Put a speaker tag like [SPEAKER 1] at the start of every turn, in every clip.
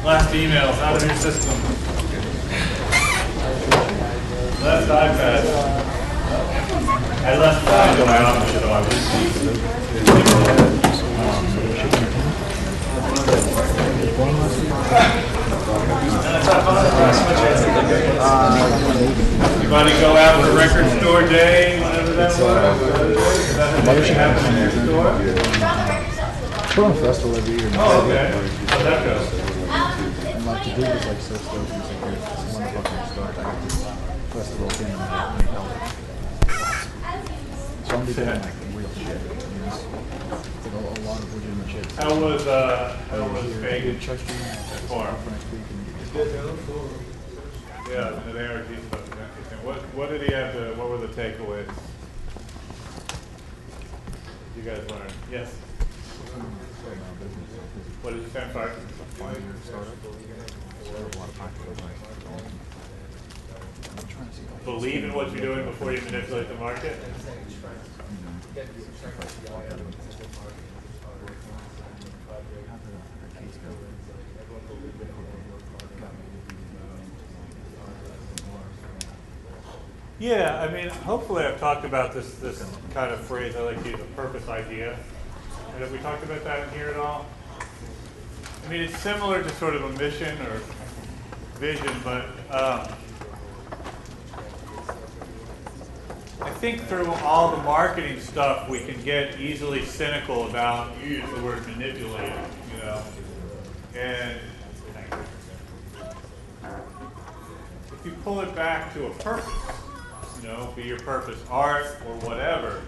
[SPEAKER 1] Last emails out of your system. Last iPad. I left mine in my office, so I Anybody go out for Record Store Day, whatever that was? That happened in your store?
[SPEAKER 2] Put on a festival every year.
[SPEAKER 1] Oh, okay. How'd that go?
[SPEAKER 2] And like the dude was like so stoked. He's like, "Here's this motherfucking stuff. I got this festival thing and held it." So I'm doing like real shit. You know, it's like a lot of legitimate shit.
[SPEAKER 1] How was Vegas?
[SPEAKER 2] Check you
[SPEAKER 1] for
[SPEAKER 2] next week and
[SPEAKER 1] yeah, the ARG stuff is interesting. What did he have to? What were the takeaways? You guys learned? Yes. What did you say? I'm sorry. Believe in what you're doing before you manipulate the market. Yeah, I mean, hopefully I've talked about this kind of phrase I like to use, a purpose idea. And have we talked about that in here at all? I mean, it's similar to sort of a mission or vision, but I think through all the marketing stuff, we can get easily cynical about, you use the word manipulating, you know. And if you pull it back to a purpose, you know, be your purpose art or whatever,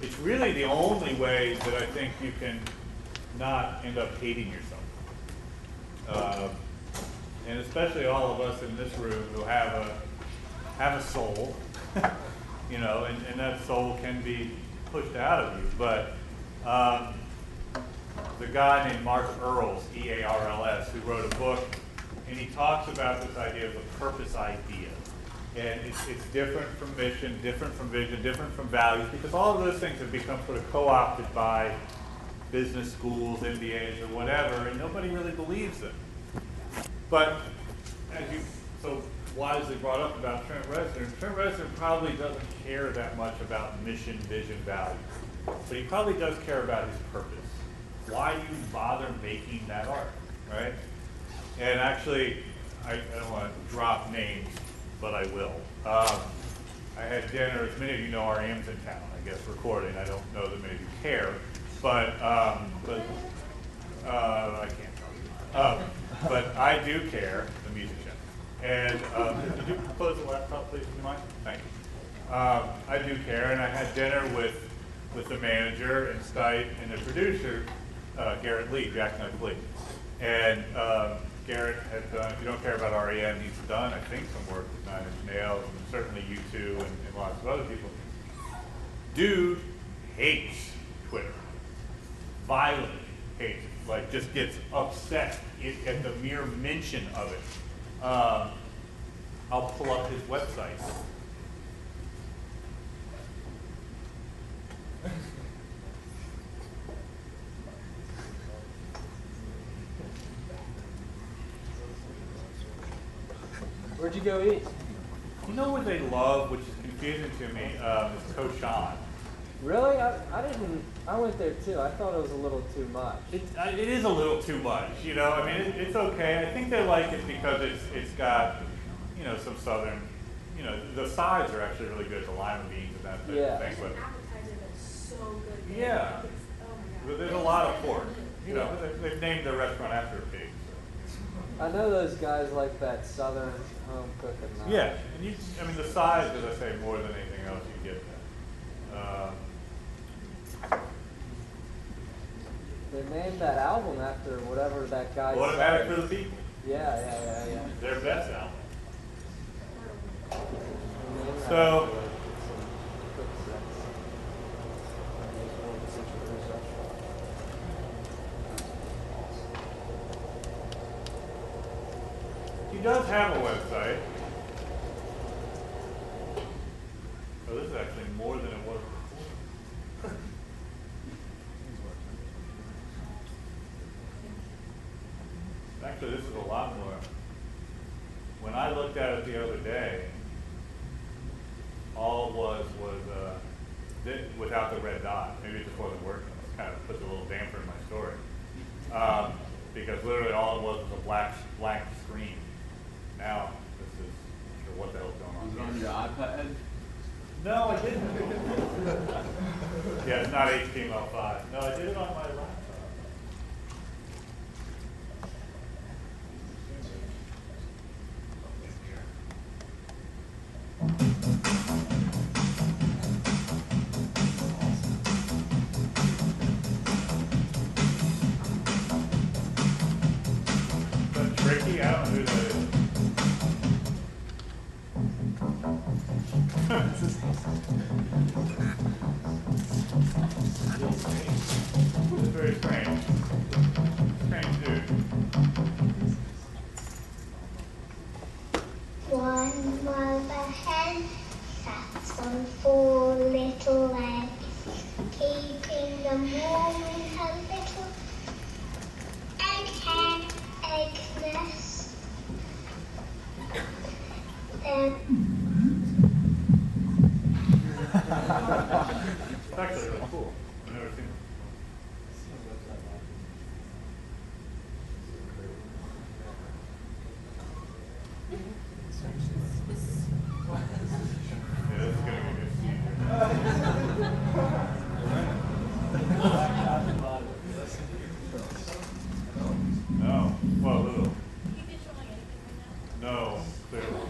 [SPEAKER 1] it's really the only way that I think you can not end up hating yourself. And especially all of us in this room who have a soul, you know, and that soul can be pushed out of you. But the guy named Mark Earls, E-A-R-L-S, who wrote a book, and he talks about this idea of the purpose idea. And it's different from mission, different from vision, different from values, because all of those things have become sort of co-opted by business schools, MBAs, or whatever, and nobody really believes them. But as you so wisely brought up about Trent Reznor probably doesn't care that much about mission, vision, values, but he probably does care about his purpose. Why do you bother making that art, right? And actually, I don't want to drop names, but I will. I had dinner, as many of you know, R.E.M's in town, I guess, recording. I don't know that many of you care, but I can't tell you. But I do care, the musician. And could you close the laptop, please, if you mind? Thank you. I do care, and I had dinner with the manager and Stipe and the producer, Garrett Lee, Jack Knife Lee. And Garrett had done, if you don't care about R.E.M., he's done, I think, some work with Nine Inch Nails, and certainly U2 and lots of other people. Dude hates Twitter. Violently hates it. Like, just gets upset at the mere mention of it. I'll pull up his website.
[SPEAKER 3] Where'd you go eat?
[SPEAKER 1] You know what they love, which is confusing to me, is Koshan.
[SPEAKER 3] Really? I went there too. I thought it was a little too much.
[SPEAKER 1] It is a little too much, you know. I mean, it's okay. I think they like it because it's got, you know, some southern, you know, the sides are actually really good, the lima beans and that type of thing. But
[SPEAKER 4] appetizer that's so good.
[SPEAKER 1] yeah, but there's a lot of pork. You know, they've named their restaurant after a pig.
[SPEAKER 3] I know those guys like that southern home cooking.
[SPEAKER 1] Yeah, and I mean, the size, as I say, more than anything else, you get that.
[SPEAKER 3] They named that album after whatever that guy said.
[SPEAKER 1] Automatic for the People.
[SPEAKER 3] Yeah.
[SPEAKER 1] Their best album. So, he does have a website. Oh, this is actually more than it was before. It's actually, this is a lot more. When I looked at it the other day, all it was without the red dot. Maybe it just wasn't working. It kind of puts a little damper in my story. Because literally all it was a blank screen. Now, this is, I'm sure what the hell's going on.
[SPEAKER 5] Was it on
[SPEAKER 1] here.
[SPEAKER 5] your iPad?
[SPEAKER 1] No, I didn't. Yeah, it's not HTML5. No, I did it on my laptop. Is that tricky? I don't know who that is. It's very strange. Strange dude.
[SPEAKER 6] One mother hen sat on 4 little eggs, keeping them warm in her little egg nest.
[SPEAKER 1] It's actually really cool. I've never seen it. Yeah, this is gonna be good. No, well, a little. No, clearly.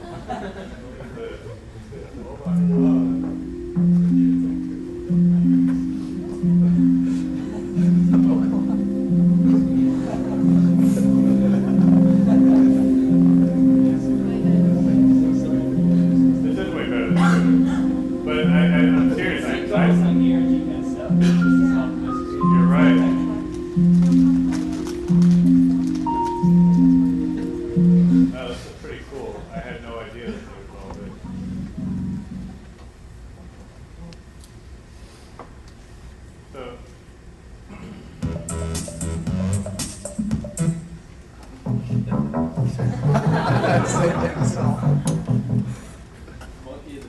[SPEAKER 1] This is way better than Twitter. But I'm serious. You're right. No, this is pretty cool. I had no idea that there was all this. So,
[SPEAKER 5] Monkey is a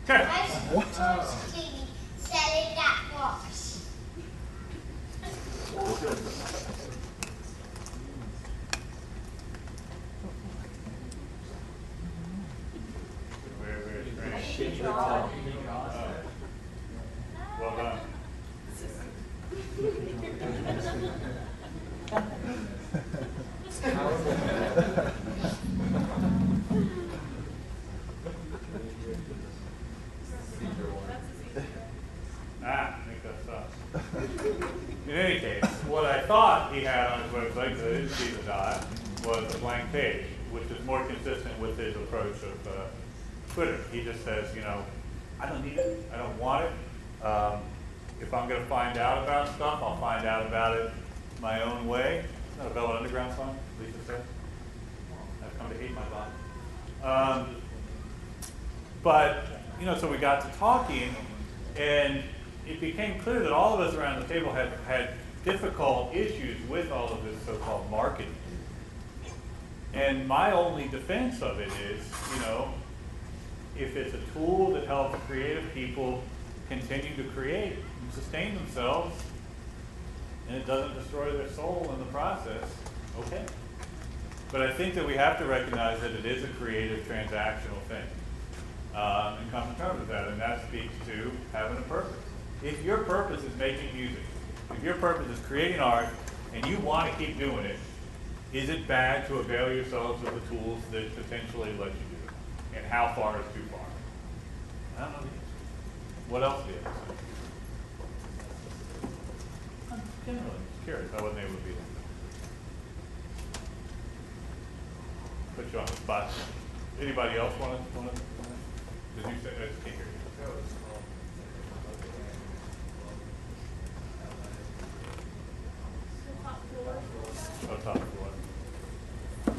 [SPEAKER 1] okay.
[SPEAKER 6] I supposed to be selling that watch.
[SPEAKER 1] Very, very strange. Oh. Well done. I think that sucks. In any case, what I thought he had on his website, because I didn't see the dot, was a blank page, which is more consistent with his approach of Twitter. He just says, you know, I don't need it, I don't want it. If I'm going to find out about stuff, I'll find out about it my own way. Isn't that a Velvet Underground song, Lisa said? I've come to hate my body. But, you know, so we got to talking, and it became clear that all of us around the table had difficult issues with all of this so-called marketing. And my only defense of it is, you know, if it's a tool that helps creative people continue to create and sustain themselves, and it doesn't destroy their soul in the process, okay. But I think that we have to recognize that it is a creative, transactional thing. And come to terms with that, and that speaks to having a purpose. If your purpose is making music, if your purpose is creating art, and you want to keep doing it, is it bad to avail yourselves of the tools that potentially let you do it? And how far is too far? I don't know the answer. What else do you have to say? I'm generally curious. I wasn't able to be there. Put you on the spot. Anybody else want to? Did you say? I just can't hear you. Oh, top floor.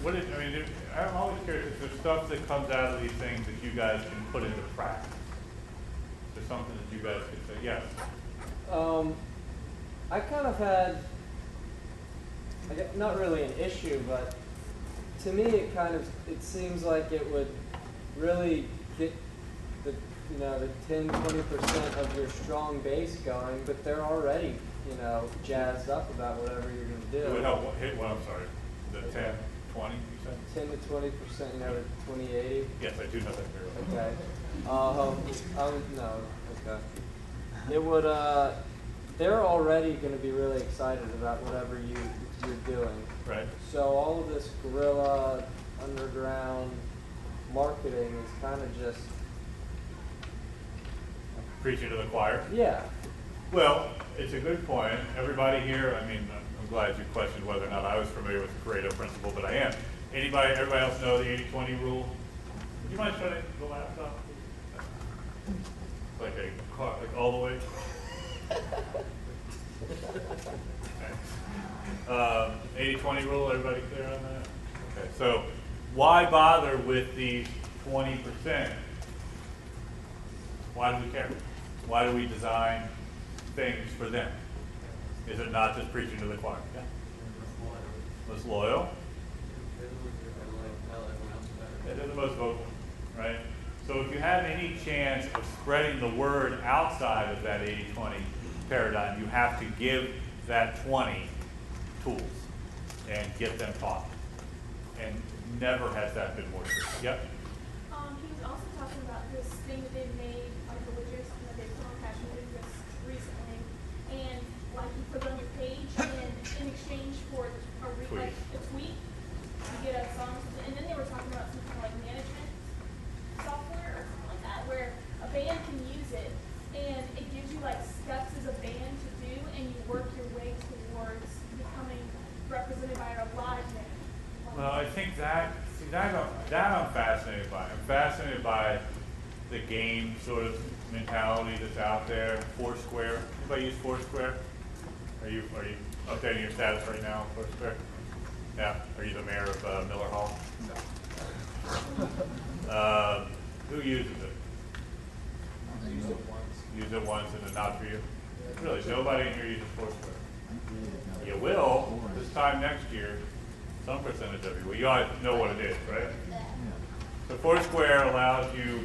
[SPEAKER 1] What is, I mean, I'm always curious, is there stuff that comes out of these things that you guys can put into practice? Is there something that you guys could say, yes?
[SPEAKER 3] I kind of had, not really an issue, but to me it seems like it would really get the, the 10–20% of your strong base going, but they're already, jazzed up about whatever you're going to do.
[SPEAKER 1] It would help, I'm sorry, the 10, 20, you said?
[SPEAKER 3] 10–20%, the 20–80.
[SPEAKER 1] Yes, I do know that very well.
[SPEAKER 3] Okay. No. Okay. It would. They're already going to be really excited about whatever you're doing.
[SPEAKER 1] Right.
[SPEAKER 3] So all of this guerrilla underground marketing is kind of just.
[SPEAKER 1] Preaching to the choir?
[SPEAKER 3] Yeah.
[SPEAKER 1] Well, it's a good point. Everybody here, I mean, I'm glad you questioned whether or not I was familiar with the Pareto principle, but I am. Everybody else know the 80-20 rule? Would you mind shutting the laptop? Like a car, like all the way? 80-20 rule, everybody clear on that? Okay, so why bother with the 20%? Why do we care? Why do we design things for them? Is it not just preaching to the choir? Yeah. Most loyal. They're the most vocal, right? So if you have any chance of spreading the word outside of that 80-20 paradigm, you have to give that 20 tools and get them taught. And never has that been more true. Yep.
[SPEAKER 4] He was also talking about this thing that they made, like the widgets, that they've put on fashion widgets recently, and like you put it on your page, and in exchange for like a tweet, you get a song, and then they were talking about some kind of like management software or something like that, where a band can use it, and it gives you like steps as a band to do, and you work your way towards becoming represented by a live band.
[SPEAKER 1] Well, I think that I'm fascinated by. I'm fascinated by the game sort of mentality that's out there. Foursquare. Anybody use Foursquare? Are you updating your status right now on Foursquare? Yeah. Are you the mayor of Miller Hall? No. Who uses it?
[SPEAKER 2] I used it
[SPEAKER 1] Use it once and then not for you? Really? Nobody in here uses Foursquare? You will this time next year. Some percentage of you. Well, you ought to know what it is, right? So Foursquare allows you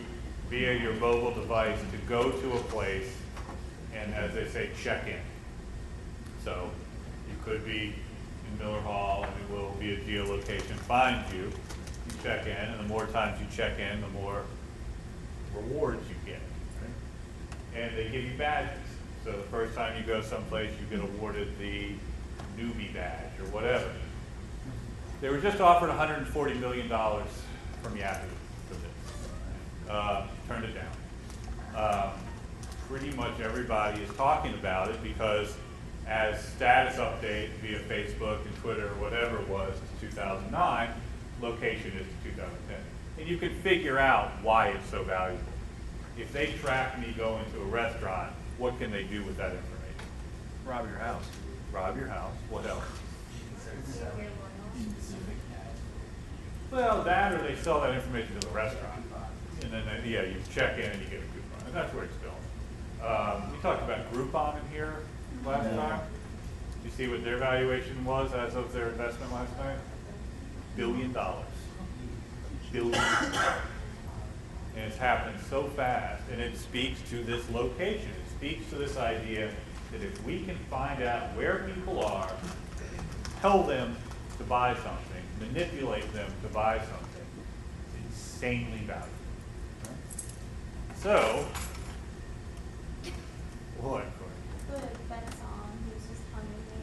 [SPEAKER 1] via your mobile device to go to a place and, as they say, check in. So you could be in Miller Hall and it will be a geolocation find you. You check in, and the more times you check in, the more rewards you get. Right? And they give you badges. So the first time you go someplace, you get awarded the newbie badge or whatever. They were just offered $140 million from Yahoo for this. Turned it down. Pretty much everybody is talking about it because as status update via Facebook and Twitter or whatever it was to 2009, location is to 2010. And you can figure out why it's so valuable. If they track me going to a restaurant, what can they do with that information?
[SPEAKER 2] Rob your house.
[SPEAKER 1] Rob your house. What else? Well, that or they sell that information to the restaurant. And then, yeah, you check in and you get a coupon. And that's where it's going. We talked about Groupon in here last time. You see what their valuation was as of their investment last night? $1 billion. Billion. And it's happened so fast. And it speaks to this location. It speaks to this idea that if we can find out where people are, tell them to buy something, manipulate them to buy something, it's insanely valuable. So, boy,
[SPEAKER 4] The best song, he was just humming it.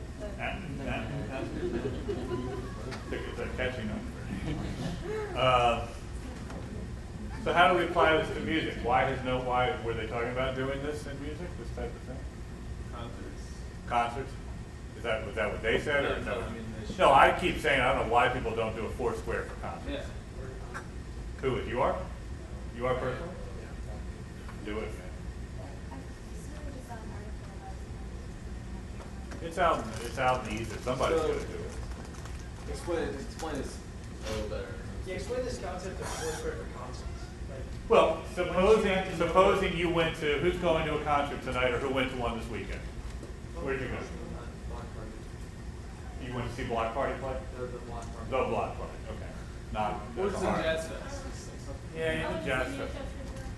[SPEAKER 1] it's a catchy number. So how do we apply this to music? Why were they talking about doing this in music, this type of thing? Concerts? Was that what they said, or no? No, I keep saying I don't know why people don't do a Foursquare for concerts.
[SPEAKER 3] Yeah.
[SPEAKER 1] Who is you are? You are personally? Do it, man.
[SPEAKER 4] I just saw an article
[SPEAKER 1] It's out in the ether. Somebody's gonna do it.
[SPEAKER 5] Explain this a little better.
[SPEAKER 7] Yeah, explain this concept of Foursquare for concerts. Like,
[SPEAKER 1] Well, supposing you went to, who's going to a concert tonight, or who went to one this weekend? Where'd you go? You went to see Block Party play?
[SPEAKER 5] The Block Party.
[SPEAKER 1] The Block Party, okay. Not.
[SPEAKER 5] What's the
[SPEAKER 1] hard.
[SPEAKER 5] Jazz Fest?
[SPEAKER 1] Yeah, the Jazz Fest.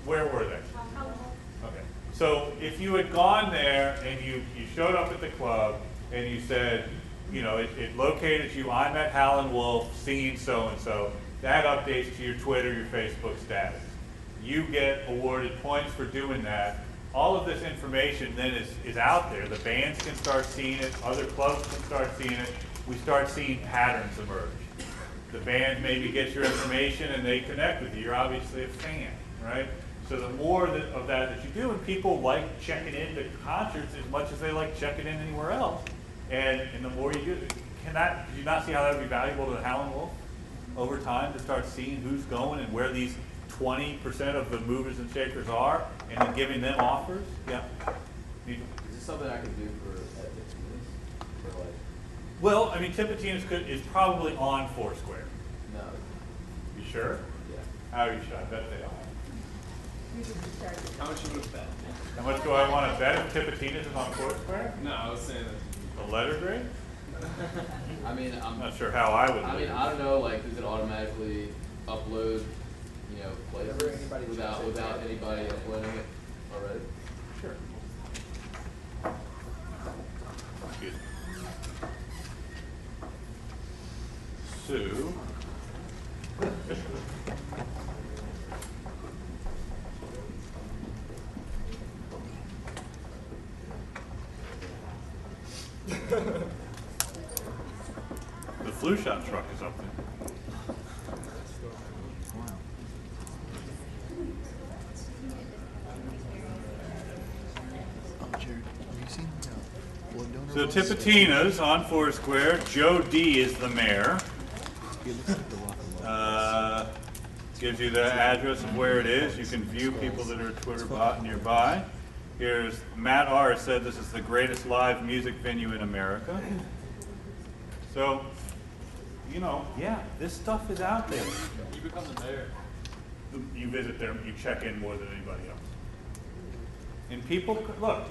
[SPEAKER 1] Where were they?
[SPEAKER 4] How long?
[SPEAKER 1] Okay. So if you had gone there and you showed up at the club and you said, you know, it located you, I'm at Howlin' Wolf, singing so-and-so, that updates to your Twitter, your Facebook status. You get awarded points for doing that. All of this information then is out there. The bands can start seeing it, other clubs can start seeing it. We start seeing patterns emerge. The band maybe gets your information and they connect with you. You're obviously a fan, right? So the more of that you do, and people like checking into concerts as much as they like checking in anywhere else. And the more you do, do you not see how that would be valuable to the Howlin' Wolf over time to start seeing who's going and where these 20% of the movers and shakers are, and then giving them offers? Yeah.
[SPEAKER 5] Is this something I could do for at Tipitina's? For like,
[SPEAKER 1] Well, I mean, Tipitina's is probably on Foursquare.
[SPEAKER 5] no.
[SPEAKER 1] You sure?
[SPEAKER 5] Yeah.
[SPEAKER 1] How are you sure? I bet they are.
[SPEAKER 5] How much you would bet?
[SPEAKER 1] How much do I want to bet if Tipitina's is on Foursquare?
[SPEAKER 5] No, I was saying that.
[SPEAKER 1] The letter grade?
[SPEAKER 5] I mean,
[SPEAKER 1] I'm not sure how I would.
[SPEAKER 5] I mean, I don't know. Like, does it automatically upload, you know,
[SPEAKER 7] Whatever
[SPEAKER 5] places
[SPEAKER 7] anybody
[SPEAKER 5] without
[SPEAKER 7] chooses.
[SPEAKER 5] anybody uploading it already?
[SPEAKER 1] Sure. Excuse me. So. The flu shot truck is up there.
[SPEAKER 2] Wow. Oh, Jared, have you seen blood donor
[SPEAKER 1] So
[SPEAKER 2] rolls?
[SPEAKER 1] Tipitina's on Foursquare. Joe D is the mayor.
[SPEAKER 2] It looks like the Rock and Roll.
[SPEAKER 1] Gives you the address of where it is. You can view people that are Twitter bot nearby. Here's Matt R. said this is the greatest live music venue in America. So, you know, yeah, this stuff is out there.
[SPEAKER 5] You become the mayor.
[SPEAKER 1] You visit there, you check in more than anybody else. And people, look,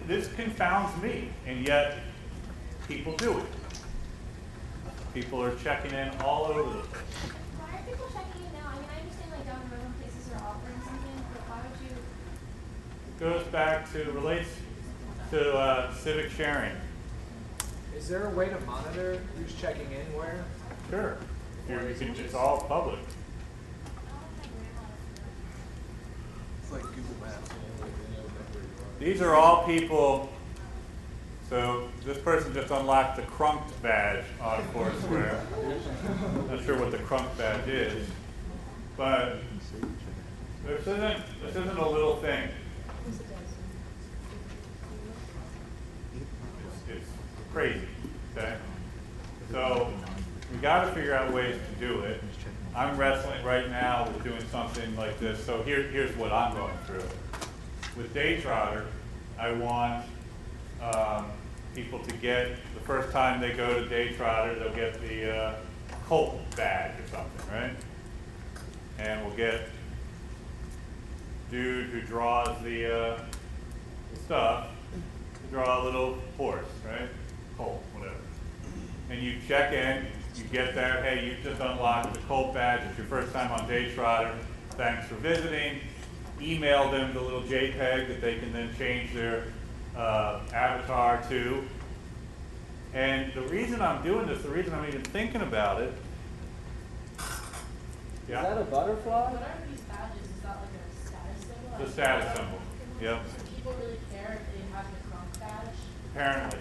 [SPEAKER 1] this confounds me, and yet people do it. People are checking in all over the place.
[SPEAKER 4] Why are people checking in now? I mean, I understand like down the road when places are offering something, but why would you?
[SPEAKER 1] Goes back to, relates to civic sharing.
[SPEAKER 7] is there a way to monitor who's checking in where?
[SPEAKER 1] Sure. It's all public.
[SPEAKER 2] It's like Google Maps.
[SPEAKER 1] These are all people, so this person just unlocked the Crunked badge on Foursquare. Not sure what the Crunked badge is, but this isn't a little thing. It's crazy, okay? So we got to figure out ways to do it. I'm wrestling right now with doing something like this. So here's what I'm going through. With Daytrotter, I want people to get, the first time they go to Daytrotter, they'll get the Colt badge or something, right? And we'll get dude who draws the stuff, draw a little horse, right? Colt, whatever. And you check in, you get there, hey, you just unlocked the Colt badge, it's your first time on Daytrotter, thanks for visiting. Email them the little JPEG that they can then change their avatar to. And the reason I'm doing this, the reason I'm even thinking about it,
[SPEAKER 3] Is that a butterfly?
[SPEAKER 8] What are these badges? Is that like a status symbol?
[SPEAKER 1] the status symbol, yep,
[SPEAKER 8] Do people really care if they have the Crunk badge?
[SPEAKER 1] apparently.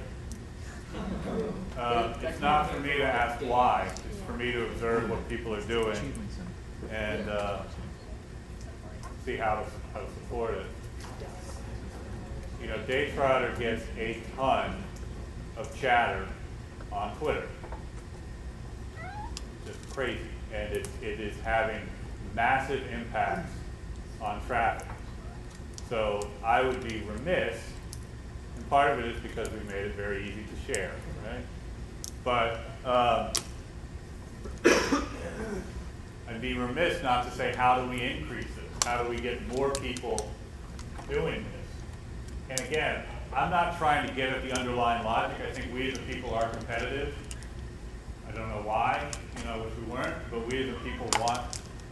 [SPEAKER 1] It's not for me to ask why, it's for me to observe what people are doing
[SPEAKER 2] Achievement Center.
[SPEAKER 1] and see how to support it. You know, Daytrotter gets a ton of chatter on Twitter. Just crazy. And it is having massive impacts on traffic. So I would be remiss And part of it is because we made it very easy to share, right? But I'd be remiss not to say, how do we increase this? How do we get more people doing this? And again, I'm not trying to get at the underlying logic. I think we as a people are competitive. I don't know why, which we weren't, but we as a people want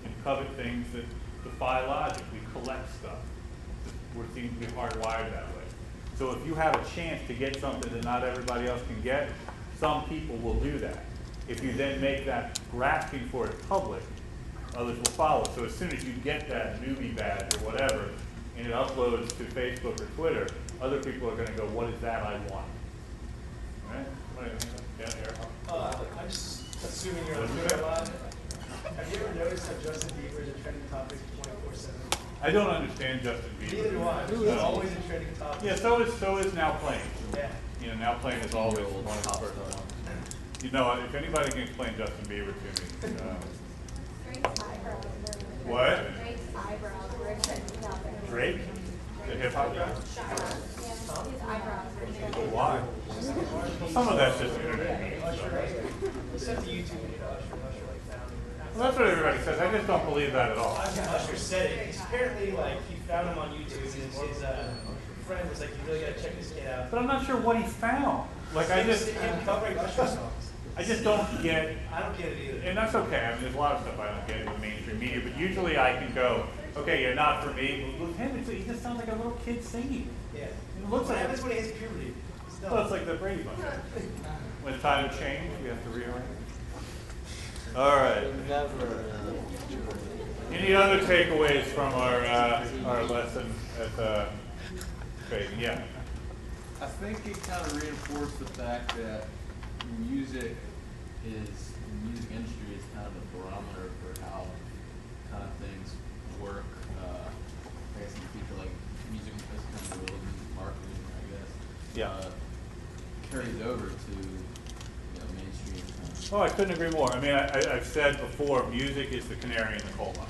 [SPEAKER 1] and covet things that defy logic. We collect stuff. We seem to be hardwired that way. So if you have a chance to get something that not everybody else can get, some people will do that. If you then make that grasping for it public, others will follow. So as soon as you get that newbie badge or whatever, and it uploads to Facebook or Twitter, other people are going to go, what is that I want? Right? Yeah, Eric.
[SPEAKER 9] I'm just assuming you're on Twitter a lot. Have you ever noticed that Justin Bieber is a trending topic 24/7?
[SPEAKER 1] I don't understand Justin Bieber.
[SPEAKER 9] Neither do I. He's always a trending topic.
[SPEAKER 1] Yeah, so is Now Playing.
[SPEAKER 9] Yeah.
[SPEAKER 1] Now Playing is always one of the first ones. If anybody can explain Justin Bieber to me.
[SPEAKER 8] Drake's eyebrows were
[SPEAKER 1] What?
[SPEAKER 8] Drake's eyebrows were trending topic.
[SPEAKER 1] Drake? The hip hop guy?
[SPEAKER 8] His eyebrows were trending.
[SPEAKER 1] Why? Some of that's just internet memes.
[SPEAKER 9] It's up to YouTube, Usher like found him.
[SPEAKER 1] Well, that's what everybody says. I just don't believe that at all.
[SPEAKER 9] Usher said it. Apparently, he found him on YouTube, and his friend was like, "You really gotta check this kid out."
[SPEAKER 1] But I'm not sure what he found.
[SPEAKER 9] Him covering Usher songs.
[SPEAKER 1] I just don't get.
[SPEAKER 9] I don't get it either.
[SPEAKER 1] And that's okay. I mean, there's a lot of stuff I don't get in the mainstream media, but usually I can go, okay, yeah, not for me. But with him, he just sounds like a little kid singing.
[SPEAKER 9] Yeah.
[SPEAKER 1] It looks
[SPEAKER 9] What
[SPEAKER 1] like.
[SPEAKER 9] happens when he hits puberty?
[SPEAKER 1] Well, it's like the Brady Bunch. When it's time to change, we have to rearrange. All right.
[SPEAKER 3] Never.
[SPEAKER 1] Any other takeaways from our lesson at Creighton? Yeah.
[SPEAKER 5] I think it kind of reinforced the fact that the music industry is kind of a barometer for how kind of things work. I guess in the future, like music as kind of religion, marketing, I guess.
[SPEAKER 1] Yeah.
[SPEAKER 5] Carries over to mainstream.
[SPEAKER 1] Oh, I couldn't agree more. I mean, I've said before, music is the canary in the coal mine.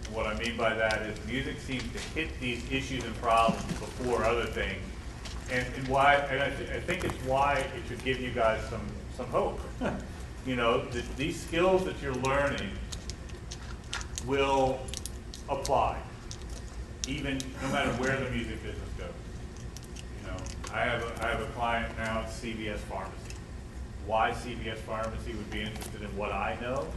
[SPEAKER 1] And what I mean by that is music seems to hit these issues and problems before other things. And I think it's why it should give you guys some hope. These skills that you're learning will apply, even no matter where the music business goes. I have a client now at CVS Pharmacy. Why CVS Pharmacy would be interested in what I know?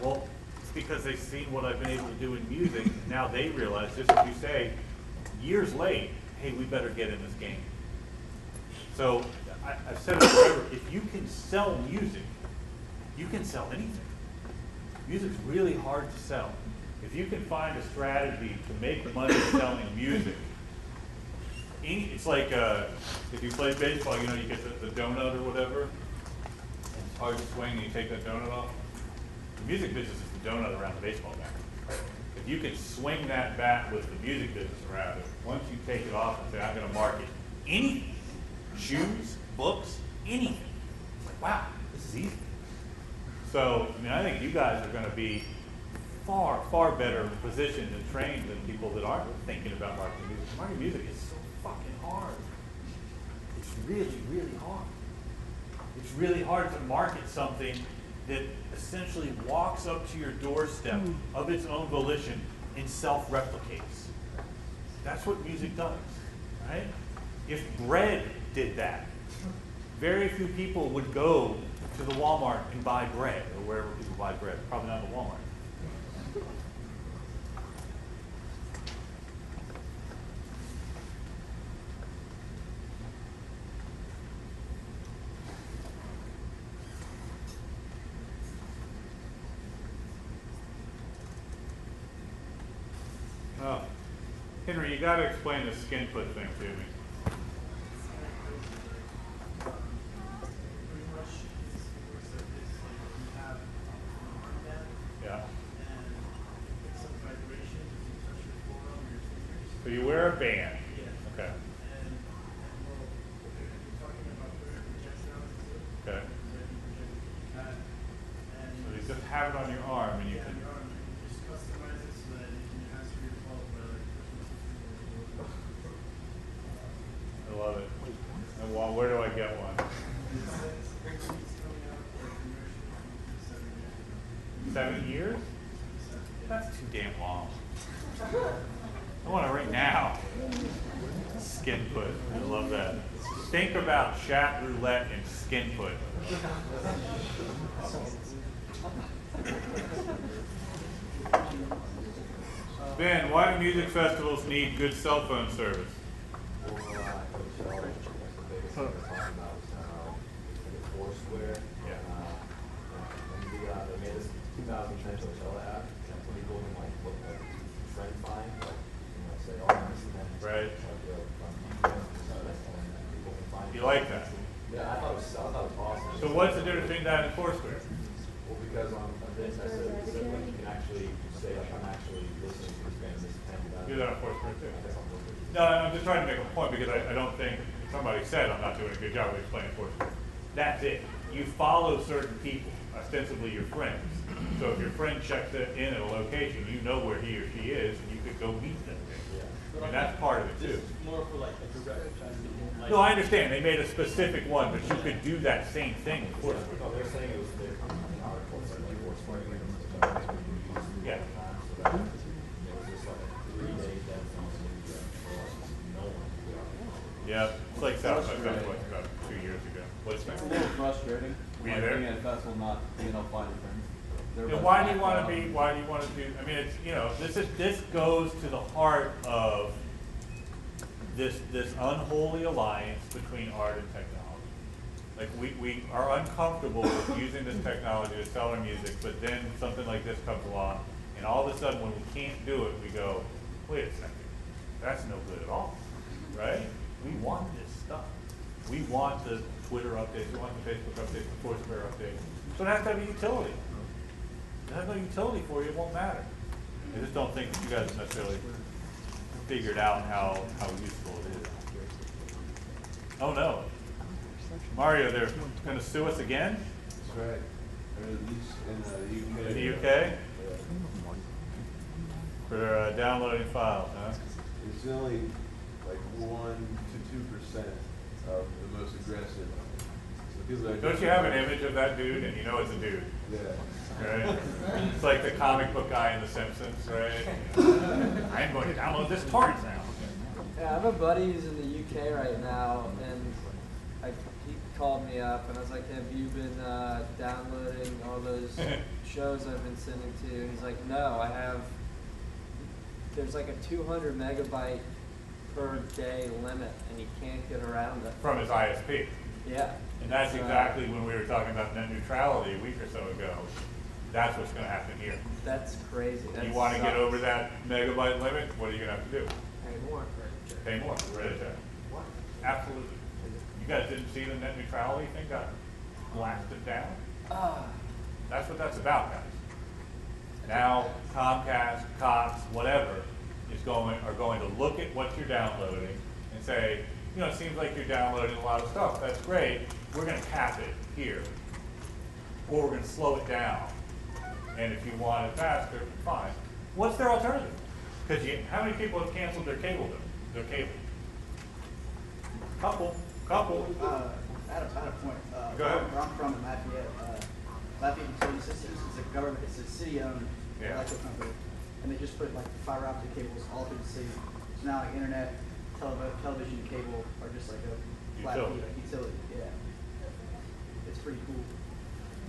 [SPEAKER 1] Well, it's because they've seen what I've been able to do in music. Now they realize, just as you say, years late, hey, we better get in this game. So I've said it forever, if you can sell music, you can sell anything. Music's really hard to sell. If you can find a strategy to make money selling music, it's like if you play baseball, you get the donut or whatever. It's hard to swing and you take that donut off. The music business is the donut around the baseball bat. If you can swing that bat with the music business around it, once you take it off and say, I'm going to market anything, shoes, books, anything. It's like, wow, this is easy. So, I think you guys are going to be far, far better positioned and trained than people that aren't thinking about marketing music. Marketing music is so fucking hard. It's really, really hard. It's really hard to market something that essentially walks up to your doorstep of its own volition and self-replicates. That's what music does, right? If bread did that, very few people would go to the Walmart and buy bread, or wherever people buy bread, probably not the Walmart. Oh, Henry, you got to explain the skin put thing to me. Yeah. So you wear a band. Okay. Okay. So you just have it on your arm and you can. I love it. song. I want it right now. Skin put. I love that. Think about chat roulette and skin put. Ben, why do music festivals need good cell phone service?
[SPEAKER 10] Foursquare.
[SPEAKER 1] Yeah.
[SPEAKER 10] And they made this 2010 Loyola app, and people can like look like friend find, like say all nice things.
[SPEAKER 1] Right.
[SPEAKER 10] People can find.
[SPEAKER 1] You like that?
[SPEAKER 10] Yeah, I thought it was awesome.
[SPEAKER 1] So what's the difference between that and Foursquare?
[SPEAKER 10] Well, because on this, I said like you can actually say like I'm actually listening to this band, this band.
[SPEAKER 1] Do that on Foursquare too.
[SPEAKER 10] I guess I'm looking.
[SPEAKER 1] No, I'm just trying to make a point because I don't think somebody said I'm not doing a good job of explaining Foursquare. That's it. You follow certain people, ostensibly your friends. So if your friend checks it in at a location, you know where he or she is, and you could go meet them there. I mean, that's part of it too.
[SPEAKER 5] More for like a direct.
[SPEAKER 1] No, I understand. They made a specific one, but you could do that same thing with Foursquare.
[SPEAKER 10] No, they're saying it was their article, it's like Foursquare.
[SPEAKER 1] Yeah.
[SPEAKER 10] So that it was just like a 3-day dead zone for no one.
[SPEAKER 1] Yeah, it's like South by Southwest about 2 years ago. What's
[SPEAKER 5] It's a
[SPEAKER 1] that?
[SPEAKER 5] little frustrating.
[SPEAKER 1] Were you
[SPEAKER 5] Like
[SPEAKER 1] there?
[SPEAKER 5] being at a festival, not being able to find your friends.
[SPEAKER 1] And why do you want to be? Why do you want to do? I mean, it's this goes to the heart of this unholy alliance between art and technology. Like we are uncomfortable with using this technology to sell our music, but then something like this comes along, and all of a sudden when we can't do it, we go, wait a second, that's no good at all, right? We want this stuff. We want the Twitter updates, we want the Facebook updates, the Foursquare updates. So it has to have a utility. If it has no utility for you, it won't matter. I just don't think that you guys have necessarily figured out how useful it is. Oh no. Mario, they're going to sue us again?
[SPEAKER 11] That's right. Or at least in the UK.
[SPEAKER 1] In the UK? For downloading files, huh?
[SPEAKER 11] It's only like 1 to 2% of the most aggressive. So people are
[SPEAKER 1] Don't you have an image of that dude and you know it's a dude?
[SPEAKER 11] Yeah.
[SPEAKER 1] Right? It's like the comic book guy in The Simpsons, right? I'm going to download this torrent now.
[SPEAKER 3] Yeah, I have a buddy who's in the UK right now, and he called me up, and I was like, have you been downloading all those shows I've been sending to you? He's like, no, I have, there's like a 200 megabyte per day limit, and he can't get around it.
[SPEAKER 1] From his ISP.
[SPEAKER 3] Yeah.
[SPEAKER 1] And that's exactly when we were talking about net neutrality a week or so ago. That's what's going to happen here.
[SPEAKER 3] That's crazy.
[SPEAKER 1] You want to get over that megabyte limit, what are you going to have to do?
[SPEAKER 3] Pay more.
[SPEAKER 1] Pay more. Hereditary. Absolutely. You guys didn't see the net neutrality thing got blasted down? That's what that's about, guys. Now Comcast, Cox, whatever are going to look at what you're downloading and say, you know, it seems like you're downloading a lot of stuff. That's great. We're going to cap it here, or we're going to slow it down. And if you want it faster, fine. What's their alternative? Because how many people have canceled their cable bill? Their cable? Couple.
[SPEAKER 12] I had a point.
[SPEAKER 1] Go ahead.
[SPEAKER 12] Where I'm from in Lafayette, Lafayette Utility Systems, it's a government, it's a city-owned electric company, and they just put like fiber optic cables all through the city. So now like internet, television, cable are just like a flat fee, like utility. Yeah, it's pretty cool.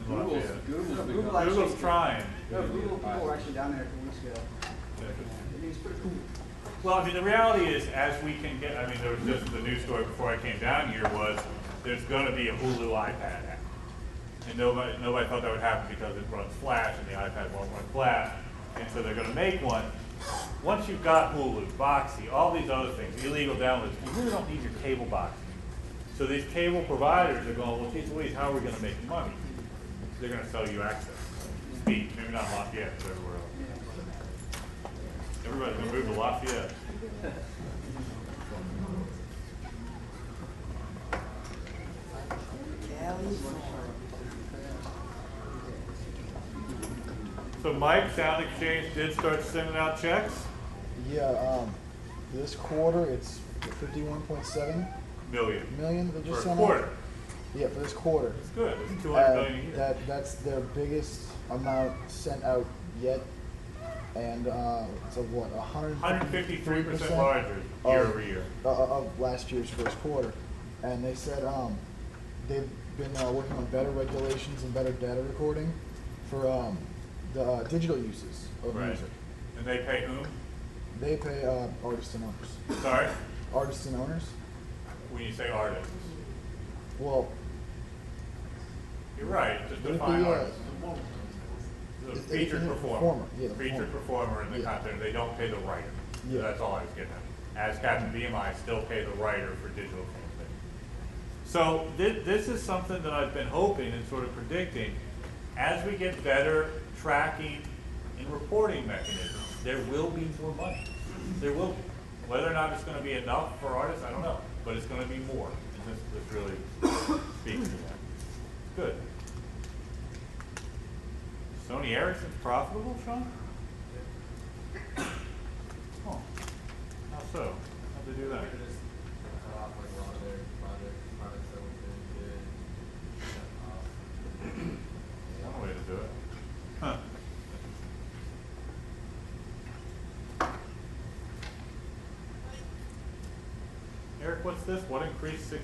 [SPEAKER 1] Google's trying.
[SPEAKER 12] No, Google people were actually down there a couple weeks ago. It was pretty cool.
[SPEAKER 1] Well, I mean, the reality is, as we can get, I mean, there was just the news story before I came down here was there's going to be a Hulu iPad app. And nobody thought that would happen because it runs Flash and the iPad won't run Flash. And so they're going to make one. Once you've got Hulu, Boxy, all these other things, illegal downloads, you really don't need your cable box. So these cable providers are going, well, geez Louise, how are we going to make money? They're going to sell you access. Speed, maybe not Lafayette, but everywhere else. Everybody's going to move to Lafayette. So Mike, Sound Exchange did start sending out checks?
[SPEAKER 2] Yeah, this quarter it's 51.7 million they just
[SPEAKER 1] For a
[SPEAKER 2] sent
[SPEAKER 1] quarter.
[SPEAKER 2] out. Yeah, for this quarter.
[SPEAKER 1] It's good. It's 200 million a year.
[SPEAKER 2] That's their biggest amount sent out yet. and so what,
[SPEAKER 1] 153% larger year over year.
[SPEAKER 2] Of last year's first quarter, and they said they've been working on better regulations and better data recording for the digital uses of
[SPEAKER 1] Right.
[SPEAKER 2] music.
[SPEAKER 1] And they pay whom?
[SPEAKER 2] They pay artists and owners.
[SPEAKER 1] Sorry?
[SPEAKER 2] Artists and owners?
[SPEAKER 1] When you say artists.
[SPEAKER 2] Well,
[SPEAKER 1] You're right, just
[SPEAKER 2] would it
[SPEAKER 1] define
[SPEAKER 2] be,
[SPEAKER 1] artist. The
[SPEAKER 2] it's
[SPEAKER 1] featured
[SPEAKER 2] a
[SPEAKER 1] performer.
[SPEAKER 2] yeah, the
[SPEAKER 1] Featured performer in the
[SPEAKER 2] Yeah.
[SPEAKER 1] content, they don't pay the writer.
[SPEAKER 2] Yeah.
[SPEAKER 1] That's all I was getting at. As Captain BMI still pay the writer for digital content. So this is something that I've been hoping and sort of predicting. As we get better tracking and reporting mechanisms, there will be more money. There will be. Whether or not it's going to be enough for artists, I don't know. But it's going to be more. And this really speaks to that. Good. Sony Ericsson's profitable, Sean? Oh. How so? How'd they do that?
[SPEAKER 5] They're just cut off like a lot of their products that were good.
[SPEAKER 1] That's one way to do it. Huh. Eric, what's this? What increased 669%?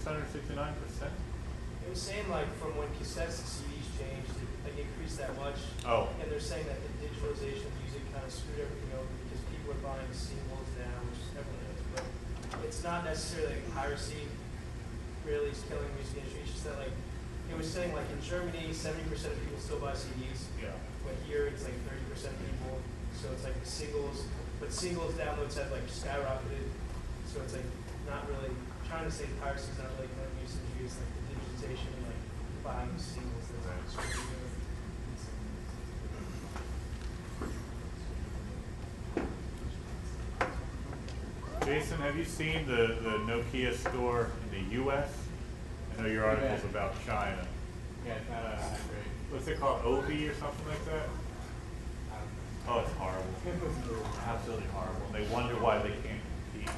[SPEAKER 9] It was saying like from when cassettes to CDs changed, it like increased that much.
[SPEAKER 1] Oh.
[SPEAKER 9] And they're saying that the digitalization of music kind of screwed everything over because people are buying singles now, which everyone knows. But it's not necessarily like piracy really is killing the music industry. It's just that like it was saying like in Germany, 70% of people still buy CDs.
[SPEAKER 1] Yeah.
[SPEAKER 9] But here it's like 30% of people. So it's like the singles, but singles downloads have like skyrocketed. So it's like not really trying to say piracy is not really killing the music industry. It's like the digitization and like buying the singles that's like screwing it.
[SPEAKER 1] Jason, have you seen the Nokia store in the U.S.? I know your article's about China.
[SPEAKER 5] Yeah, it's not that great.
[SPEAKER 1] What's it called? Ovi or something like that? Oh, it's horrible. Absolutely horrible. And they wonder why they can't compete.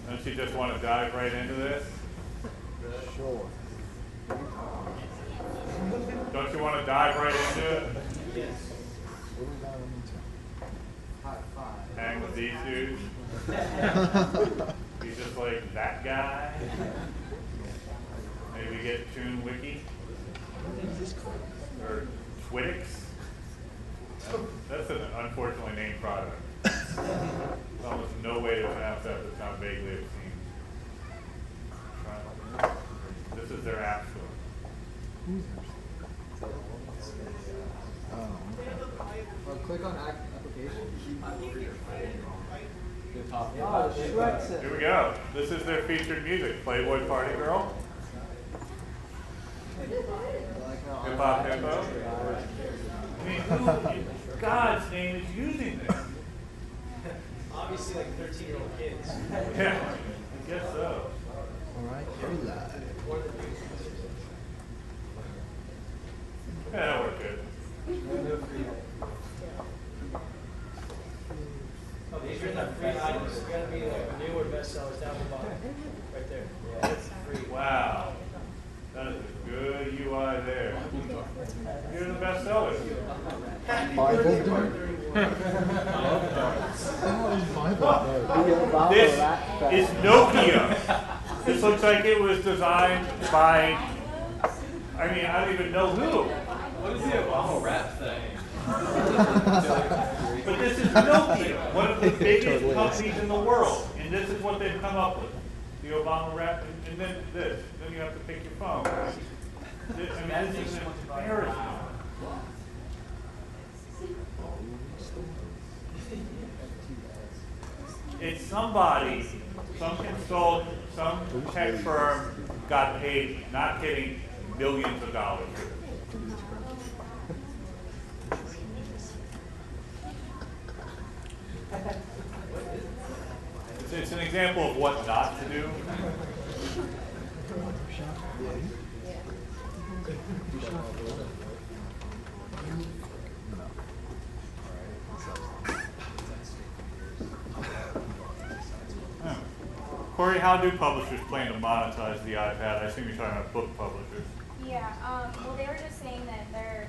[SPEAKER 1] Don't you just want to dive right into this?
[SPEAKER 2] sure.
[SPEAKER 1] Don't you want to dive right into it?
[SPEAKER 9] Yes.
[SPEAKER 2] What do we got on
[SPEAKER 1] Hang with these dudes? Be just like that guy? Maybe get Toon Wiki? Or Twittix? That's an unfortunately named product. There's almost no way to pronounce that that's not vaguely obscene. This is their app store.
[SPEAKER 7] Click on application.
[SPEAKER 5] The top.
[SPEAKER 3] Oh, Shrek's it.
[SPEAKER 1] Here we go. This is their featured music. Playboy Party Girl. Hip Hop Hippo. I mean, who in God's name is using this?
[SPEAKER 9] Obviously like 13-year-old kids.
[SPEAKER 1] Yeah, I guess so.
[SPEAKER 2] All right, we're live.
[SPEAKER 1] Yeah, that worked good.
[SPEAKER 9] Oh, these are not free items. They're gonna be like newer bestsellers down the bottom, right there. That's free.
[SPEAKER 1] Wow. That is a good UI there. You're the best sellers.
[SPEAKER 2] Bible dude?
[SPEAKER 1] This is Nokia. This looks like it was designed by, I mean, I don't even know who.
[SPEAKER 5] What is the Obama rap thing?
[SPEAKER 1] But this is Nokia, one of the biggest companies in the world. And this is what they've come up with. The Obama rap, and then this. Then you have to pick your phone. This, I mean, this is embarrassing. It's somebody, some consultant, some tech firm got paid, not kidding, millions of dollars for this. It's an example of what not to do. Corey, how do publishers plan to monetize the iPad? I assume you're talking about book publishers.
[SPEAKER 8] Yeah, well, they were just saying that they're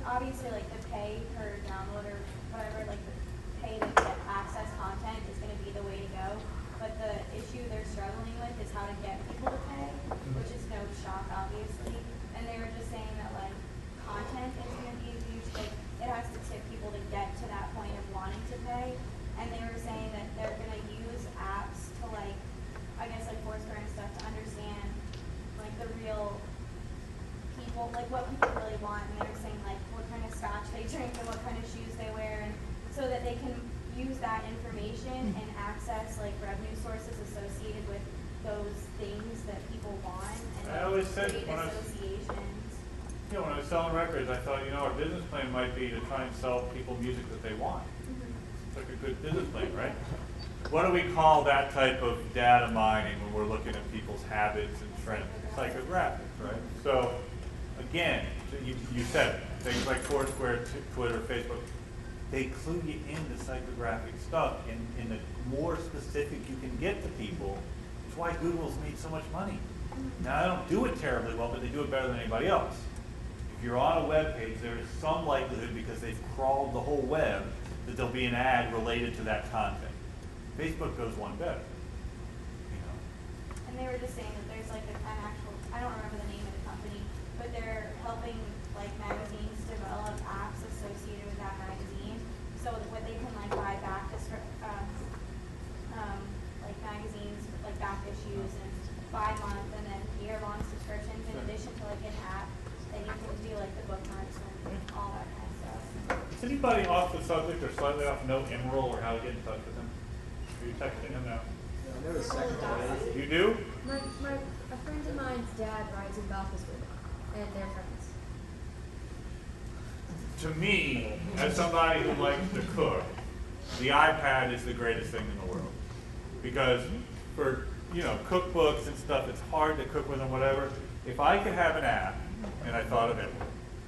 [SPEAKER 8] obviously like the pay per download or whatever, like the pay to get access content is going to be the way to go. But the issue they're struggling with is how to get people to pay, which is no shock, obviously. And they were just saying that like content is going to be a huge, like it has to tip people to get to that point of wanting to pay. And they were saying that they're going to use apps to like, I guess like Foursquare and stuff to understand like the real people, like what people really want. And they were saying like what kind of scotch they drink and what kind of shoes they wear, and so that they can use that information and access like revenue sources associated with those things that people want and
[SPEAKER 1] I always said
[SPEAKER 8] create
[SPEAKER 1] when I was-
[SPEAKER 8] associations.
[SPEAKER 1] You know, when I was selling records, I thought, you know, our business plan might be to try and sell people music that they want. It's like a good business plan, right? What do we call that type of data mining when we're looking at people's habits and trends? Psychographics, right? So, again, you said it. Things like Foursquare, Twitter, Facebook, they clue you into psychographic stuff, and the more specific you can get to people, it's why Google's made so much money. Now, they don't do it terribly well, but they do it better than anybody else. If you're on a web page, there is some likelihood, because they've crawled the whole web, that there'll be an ad related to that content. Facebook goes one better. You know.
[SPEAKER 8] And they were just saying that there's like an actual, I don't remember the name of the company, but they're helping like magazines develop apps associated with that magazine, so that what they can like buy back like magazines, like back issues and buy month and then year-long subscriptions in addition to like an app that you can do like the bookmarks and all that kind of stuff.
[SPEAKER 1] Is anybody off the subject or slightly off know Emerald or how to get in touch with him? Are you texting him now? You do?
[SPEAKER 13] A friend of mine's dad rides in Belfast with him, and they're friends.
[SPEAKER 1] To me, as somebody who likes to cook, the iPad is the greatest thing in the world. Because for, you know, cookbooks and stuff, it's hard to cook with and whatever. If I could have an app, and I thought of it,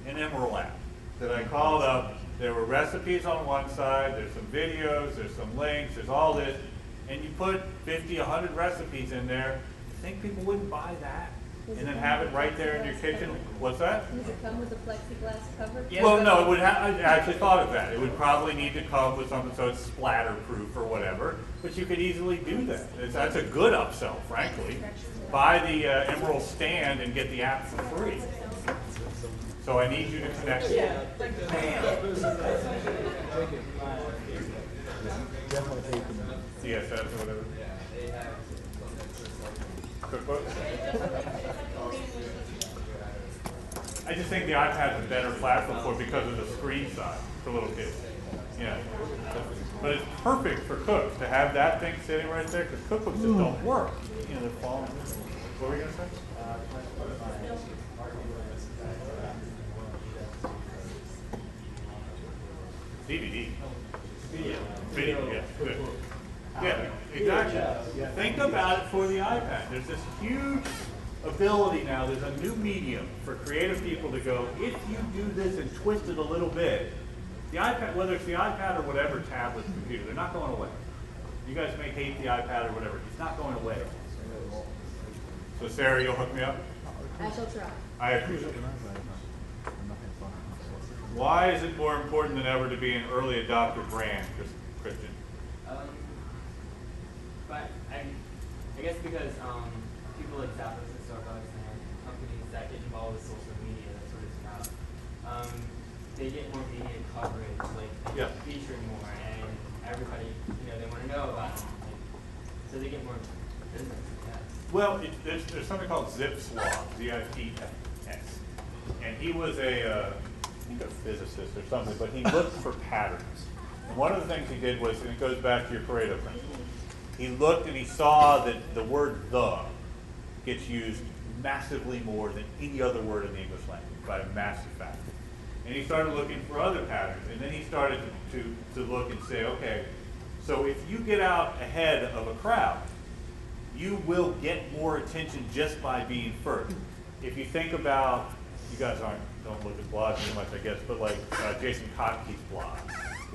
[SPEAKER 1] an Emerald app, that I called up, there were recipes on one side, there's some videos, there's some links, there's all this, and you put 50, 100 recipes in there, you think people wouldn't buy that? And then have it right there in your kitchen? What's that?
[SPEAKER 13] Does it come with a plexiglass cover?
[SPEAKER 1] Well, no, it would I actually thought of that. It would probably need to come with something so it's splatter-proof or whatever, but you could easily do that. That's a good upsell, frankly. Buy the Emerald stand and get the app for free. So I need you to connect.
[SPEAKER 2] Definitely take them.
[SPEAKER 1] CSS or whatever. Cookbook? I just think the iPad's a better platform for it because of the screen size for little kids. Yeah. But it's perfect for cooks to have that thing sitting right there, because cookbooks just don't work. You know, they're falling. What were you going to say? DVD. Video, yeah, good. Yeah, exactly. Think about it for the iPad. There's this huge ability now, there's a new medium for creative people to go, if you do this and twist it a little bit, the iPad, whether it's the iPad or whatever tablet, computer, they're not going away. You guys may hate the iPad or whatever, it's not going away. So Sarah, you'll hook me up?
[SPEAKER 13] I shall try.
[SPEAKER 1] I appreciate it. Why is it more important than ever to be an early adopter brand, Christian?
[SPEAKER 14] But I guess because people like Zappos and Starbucks and companies that get involved with social media, that sort of stuff, they get more media coverage, like they get featured more, and everybody, you know, they want to know about them, so they get more business. Yeah.
[SPEAKER 1] Well, there's something called Zip Swap, Z-I-P-S, and he was I think a physicist or something, but he looked for patterns. And one of the things he did was, and it goes back to your Pareto principle, he looked and he saw that the word "the" gets used massively more than any other word in the English language by a massive factor. And he started looking for other patterns, and then he started to look and say, okay, so if you get out ahead of a crowd, you will get more attention just by being first. If you think about, you guys don't look at blogs too much, I guess, but like Jason Kotke's blog,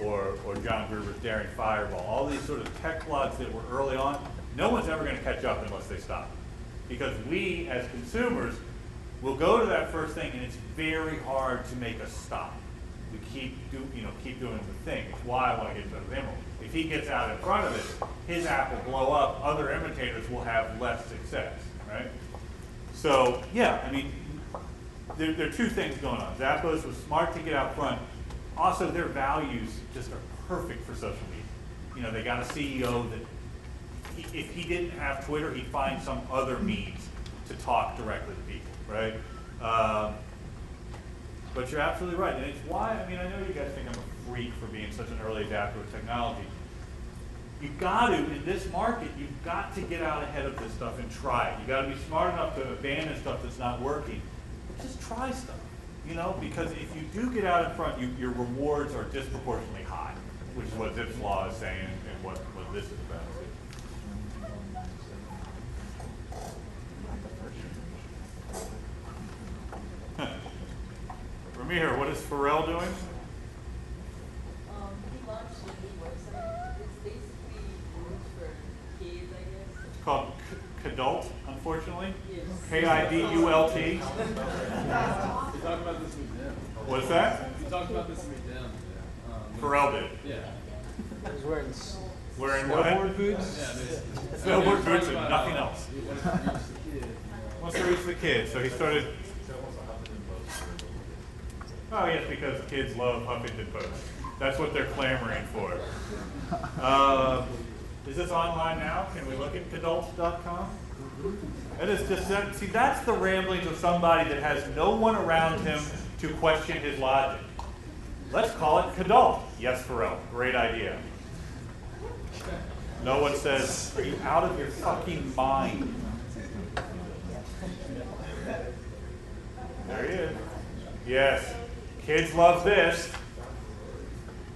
[SPEAKER 1] or John Gruber's Daring Fireball, all these sort of tech blogs that were early on, no one's ever going to catch up unless they stop. Because we, as consumers, will go to that first thing, and it's very hard to make us stop. We keep doing the thing. It's why I want to get to the Emerald. If he gets out in front of it, his app will blow up. Other imitators will have less success, right? So yeah, I mean, there are two things going on. Zappos was smart to get out front. Also, their values just are perfect for social media. You know, they got a CEO that, if he didn't have Twitter, he'd find some other means to talk directly to people, right? But you're absolutely right, and it's why, I mean, I know you guys think I'm a freak for being such an early adapter of technology. You've got to, in this market, you've got to get out ahead of this stuff and try it. You've got to be smart enough to abandon stuff that's not working, but just try stuff, you know, because if you do get out in front, your rewards are disproportionately high, which is what Zipf's law is saying and what this is about. Ramir, what is Pharrell doing?
[SPEAKER 15] He launched a new website. It's basically rules for kids, I guess.
[SPEAKER 1] It's called Kidult, unfortunately.
[SPEAKER 15] Yes.
[SPEAKER 1] K-I-D-U-L-T.
[SPEAKER 5] We talked about this with them.
[SPEAKER 1] What's that?
[SPEAKER 5] We talked about this with them.
[SPEAKER 1] Pharrell did.
[SPEAKER 5] Yeah.
[SPEAKER 3] He's wearing
[SPEAKER 1] snowboard
[SPEAKER 3] boots?
[SPEAKER 5] Yeah,
[SPEAKER 1] snowboard boots and nothing else. Wants to reach the kids, so he started. Oh yes, because kids love Huffington Post. That's what they're clamoring for. Is this online now? Can we look at Kidult.com? It is just, see, that's the ramblings of somebody that has no one around him to question his logic. Let's call it Kidult. Yes, Pharrell. Great idea. No one says, are you out of your fucking mind? There he is. Yes. Kids love this.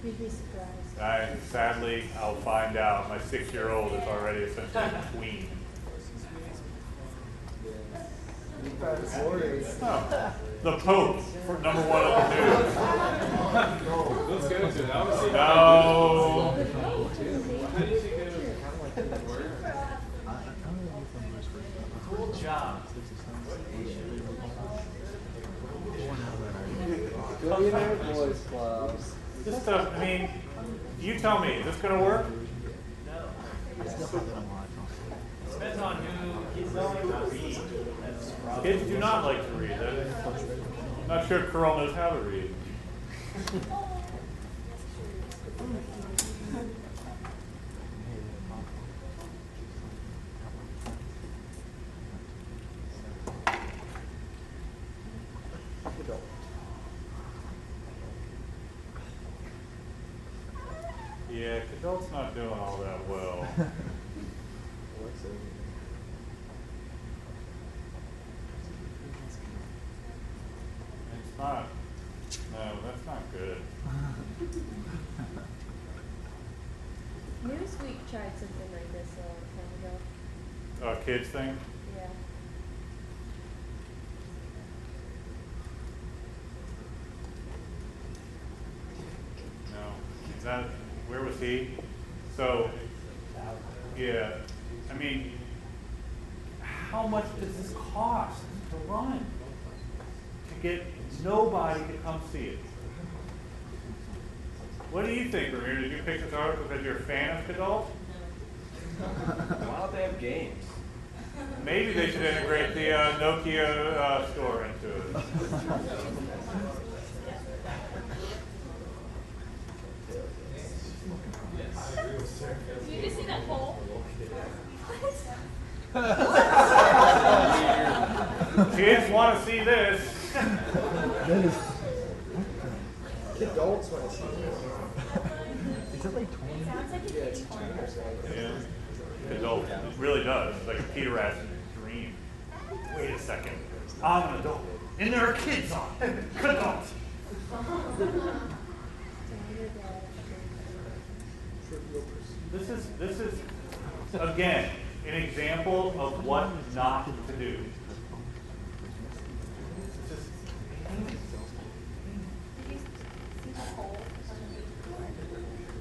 [SPEAKER 13] You'd be surprised.
[SPEAKER 1] Sadly, I'll find out. My 6-year-old is already essentially a tween. Oh, the Pope, for #1 of the news.
[SPEAKER 5] Let's go to it. I want to see
[SPEAKER 1] No.
[SPEAKER 5] how do you think it would work?
[SPEAKER 3] Cool job. Billionaire Boys Club.
[SPEAKER 1] This stuff, I mean, you tell me, is this going to work?
[SPEAKER 9] Depends on who kids don't like to read. That's the problem.
[SPEAKER 1] Kids do not like to read. I'm not sure if Carl knows how to read. Yeah, Kidult's not doing all that well. It's not. No, that's not good.
[SPEAKER 13] Newsweek tried something like this a long time ago.
[SPEAKER 1] Kids thing?
[SPEAKER 13] Yeah.
[SPEAKER 1] No. Is that, where was he? So, yeah. I mean, how much does this cost to run? To get nobody to come see it? What do you think, Ramir? Did you pick this article because you're a fan of Kidult?
[SPEAKER 10] Why don't they have games?
[SPEAKER 1] Maybe they should integrate the Nokia store into it.
[SPEAKER 4] Did you just see that poll?
[SPEAKER 1] Kids want to see this.
[SPEAKER 3] Adults want to see this.
[SPEAKER 2] Is it like 20?
[SPEAKER 8] It sounds like it's 20 or so.
[SPEAKER 1] Yeah. Adult. It really does. It's like a Peter Rash dream. Wait a second. I'm an adult. And there are kids on it. Adult. This is again, an example of what not to do. It's just,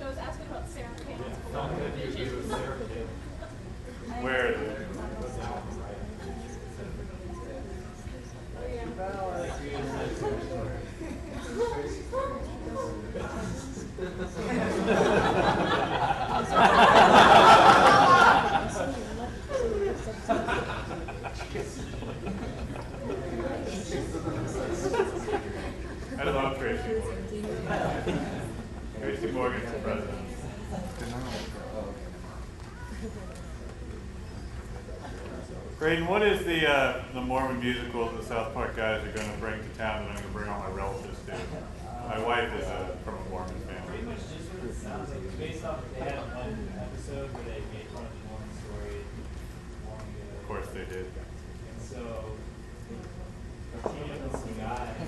[SPEAKER 4] I was asking about Sarah Palin.
[SPEAKER 1] where is it? I love Tracy Morgan. Tracy Morgan's the president. Braden, what is the Mormon musical that the South Park guys are going to bring to town that I'm going to bring all my relatives to? My wife is from a Mormon family.
[SPEAKER 5] Pretty much just what it sounds like. It's based off, they had one episode where they made fun of the Mormon story long ago.
[SPEAKER 1] Of course they did.
[SPEAKER 5] And so, they came up with some guy.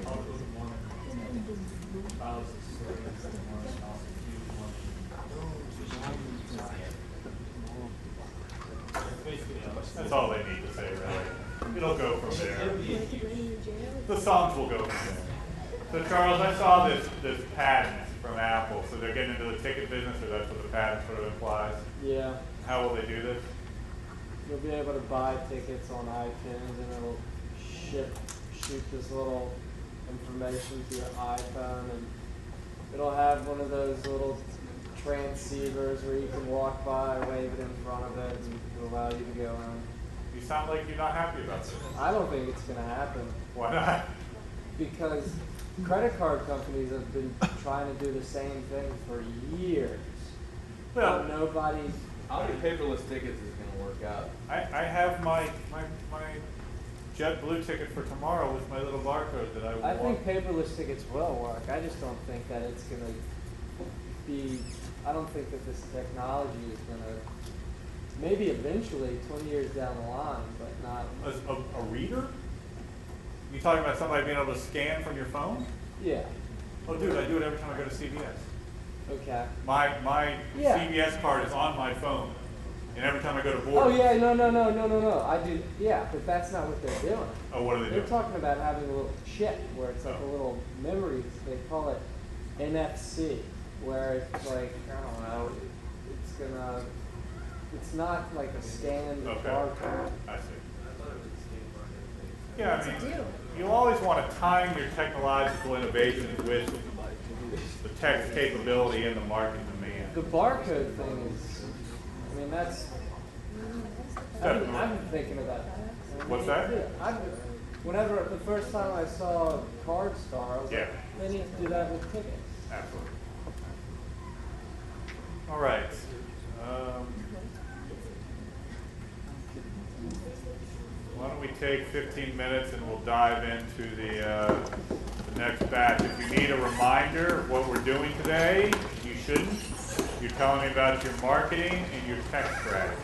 [SPEAKER 5] All the Mormon follows the story of the Mormon, also few Mormon. Basically,
[SPEAKER 1] That's all they need to say, really. It'll go from there.
[SPEAKER 5] it'll be a huge.
[SPEAKER 1] The songs will go from there. So Charles, I saw this patent from Apple. So they're getting into the ticket business, or that's what the patent sort of implies?
[SPEAKER 3] Yeah.
[SPEAKER 1] How will they do this?
[SPEAKER 3] You'll be able to buy tickets on iTunes, and it'll shoot this little information to your iPhone, and it'll have one of those little transceivers where you can walk by, wave it in front of it, and it'll allow you to go on.
[SPEAKER 1] You sound like you're not happy about this.
[SPEAKER 3] I don't think it's going to happen.
[SPEAKER 1] Why not?
[SPEAKER 3] Because credit card companies have been trying to do the same thing for years.
[SPEAKER 1] Well,
[SPEAKER 3] but nobody.
[SPEAKER 10] How many paperless tickets is going to work out?
[SPEAKER 1] I have my JetBlue ticket for tomorrow with my little barcode that I will
[SPEAKER 3] I think paperless tickets will work. I just don't think that it's going to be. I don't think that this technology is going to. Maybe eventually, 20 years down the line, but not.
[SPEAKER 1] A reader? You talking about somebody being able to scan from your phone?
[SPEAKER 3] Yeah.
[SPEAKER 1] Oh, dude, I do it every time I go to CVS.
[SPEAKER 3] Okay.
[SPEAKER 1] My
[SPEAKER 3] Yeah.
[SPEAKER 1] CVS card is on my phone, and every time I go to board.
[SPEAKER 3] Oh yeah, no. I do. Yeah, but that's not what they're doing.
[SPEAKER 1] Oh, what are they
[SPEAKER 3] They're
[SPEAKER 1] doing?
[SPEAKER 3] talking about having a little chip where it's like a little memory. They call it NFC, where it's like I don't know. It's gonna. It's not like a scanned barcode.
[SPEAKER 1] I see. Yeah, I mean, you always want to time your technological innovations with the tech capability and the market demand.
[SPEAKER 3] The barcode thing is. I mean, that's. I've been thinking about that.
[SPEAKER 1] What's that?
[SPEAKER 3] Whenever the first time I saw Card Star, I was
[SPEAKER 1] Yeah.
[SPEAKER 3] like, they need to do that with tickets.
[SPEAKER 1] Absolutely. All right. Why don't we take 15 minutes and we'll dive into the next batch. If you need a reminder of what we're doing today, you shouldn't. You're telling me about your marketing and your tech strategy.